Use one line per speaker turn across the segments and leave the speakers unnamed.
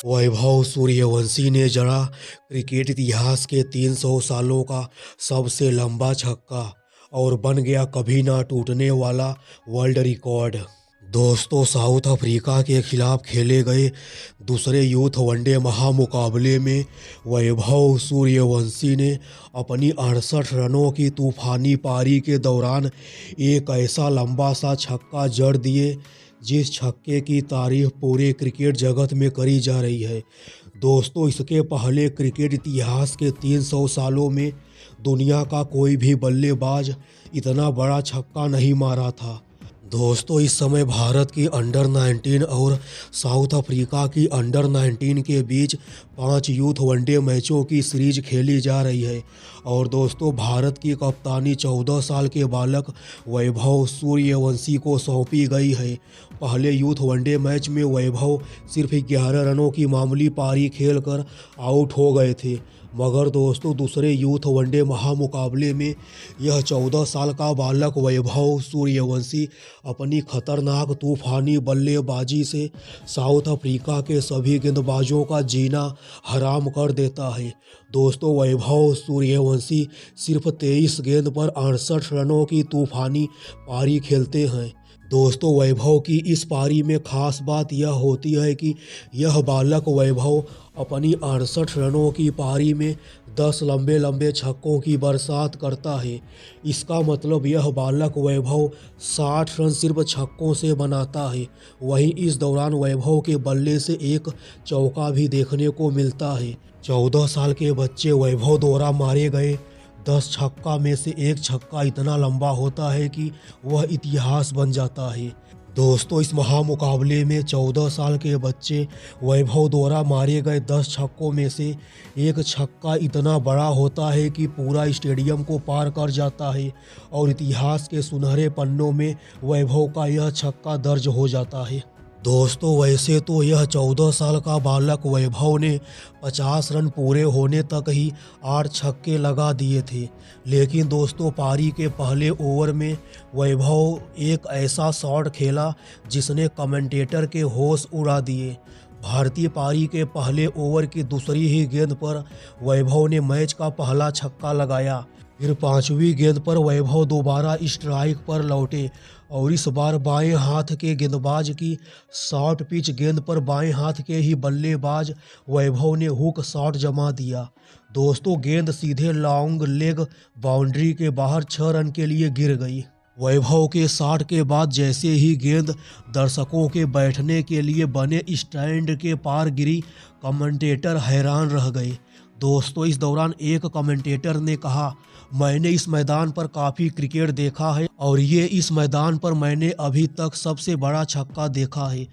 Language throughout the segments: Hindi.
वैभव सूर्यवंशी ने जड़ा क्रिकेट इतिहास के 300 सालों का सबसे लंबा छक्का और बन गया कभी ना टूटने वाला वर्ल्ड रिकॉर्ड। दोस्तों, साउथ अफ्रीका के खिलाफ खेले गए दूसरे यूथ वनडे महामुकाबले में वैभव सूर्यवंशी ने अपनी 68 रनों की तूफानी पारी के दौरान एक ऐसा लंबा सा छक्का जड़ दिए जिस छक्के की तारीफ पूरे क्रिकेट जगत में करी जा रही है। दोस्तों, इसके पहले क्रिकेट इतिहास के 300 सालों में दुनिया का कोई भी बल्लेबाज इतना बड़ा छक्का नहीं मारा था। दोस्तों, इस समय भारत की अंडर 19 और साउथ अफ्रीका की अंडर 19 के बीच 5 यूथ वनडे मैचों की सीरीज खेली जा रही है। और दोस्तों, भारत की कप्तानी 14 साल के बालक वैभव सूर्यवंशी को सौंपी गई है। पहले यूथ वनडे मैच में वैभव सिर्फ 11 रनों की मामूली पारी खेलकर आउट हो गए थे, मगर दोस्तों दूसरे यूथ वनडे महामुकाबले में यह 14 साल का बालक वैभव सूर्यवंशी अपनी खतरनाक तूफानी बल्लेबाजी से साउथ अफ्रीका के सभी गेंदबाजों का जीना हराम कर देता है। दोस्तों, वैभव सूर्यवंशी सिर्फ 23 गेंद पर 68 रनों की तूफानी पारी खेलते हैं। दोस्तों, वैभव की इस पारी में खास बात यह होती है कि यह बालक वैभव अपनी 68 रनों की पारी में 10 लंबे लंबे छक्कों की बरसात करता है। इसका मतलब यह बालक वैभव 60 रन सिर्फ छक्कों से बनाता है। वहीं इस दौरान वैभव के बल्ले से एक चौका भी देखने को मिलता है। 14 साल के बच्चे वैभव द्वारा मारे गए 10 छक्का में से एक छक्का इतना लंबा होता है कि वह इतिहास बन जाता है। दोस्तों, इस महामुकाबले में 14 साल के बच्चे वैभव द्वारा मारे गए 10 छक्कों में से एक छक्का इतना बड़ा होता है कि पूरा स्टेडियम को पार कर जाता है और इतिहास के सुनहरे पन्नों में वैभव का यह छक्का दर्ज हो जाता है। दोस्तों, वैसे तो यह 14 साल का बालक वैभव ने 50 रन पूरे होने तक ही 8 छक्के लगा दिए थे, लेकिन दोस्तों पारी के पहले ओवर में वैभव एक ऐसा शॉट खेला जिसने कमेंटेटर के होश उड़ा दिए। भारतीय पारी के पहले ओवर की दूसरी ही गेंद पर वैभव ने मैच का पहला छक्का लगाया। फिर 5वीं गेंद पर वैभव दोबारा स्ट्राइक पर लौटे और इस बार बाएं हाथ के गेंदबाज की शॉर्ट पिच गेंद पर बाएं हाथ के ही बल्लेबाज वैभव ने हुक शॉट जमा दिया। दोस्तों, गेंद सीधे लॉन्ग लेग बाउंड्री के बाहर 6 रन के लिए गिर गई। वैभव के शॉट के बाद जैसे ही गेंद दर्शकों के बैठने के लिए बने स्टैंड के पार गिरी, कमेंटेटर हैरान रह गए। दोस्तों, इस दौरान एक कमेंटेटर ने कहा, मैंने इस मैदान पर काफ़ी क्रिकेट देखा है और ये इस मैदान पर मैंने अभी तक सबसे बड़ा छक्का देखा है।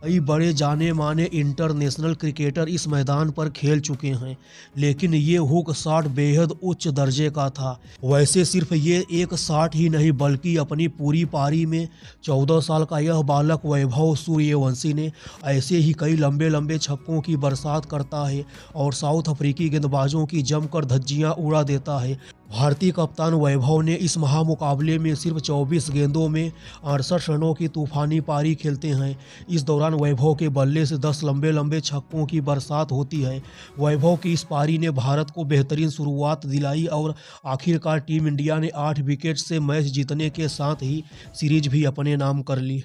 कई बड़े जाने माने इंटरनेशनल क्रिकेटर इस मैदान पर खेल चुके हैं, लेकिन ये हुक शॉट बेहद उच्च दर्जे का था। वैसे सिर्फ ये एक शॉट ही नहीं बल्कि अपनी पूरी पारी में 14 साल का यह बालक वैभव सूर्यवंशी ने ऐसे ही कई लंबे लंबे छक्कों की बरसात करता है और साउथ अफ्रीकी गेंदबाजों की जमकर धज्जियां उड़ा देता है। भारतीय कप्तान वैभव ने इस महामुकाबले में सिर्फ 24 गेंदों में 68 रनों की तूफानी पारी खेलते हैं। इस दौरान वैभव के बल्ले से 10 लंबे लंबे छक्कों की बरसात होती है। वैभव की इस पारी ने भारत को बेहतरीन शुरुआत दिलाई और आखिरकार टीम इंडिया ने 8 विकेट से मैच जीतने के साथ ही सीरीज भी अपने नाम कर ली।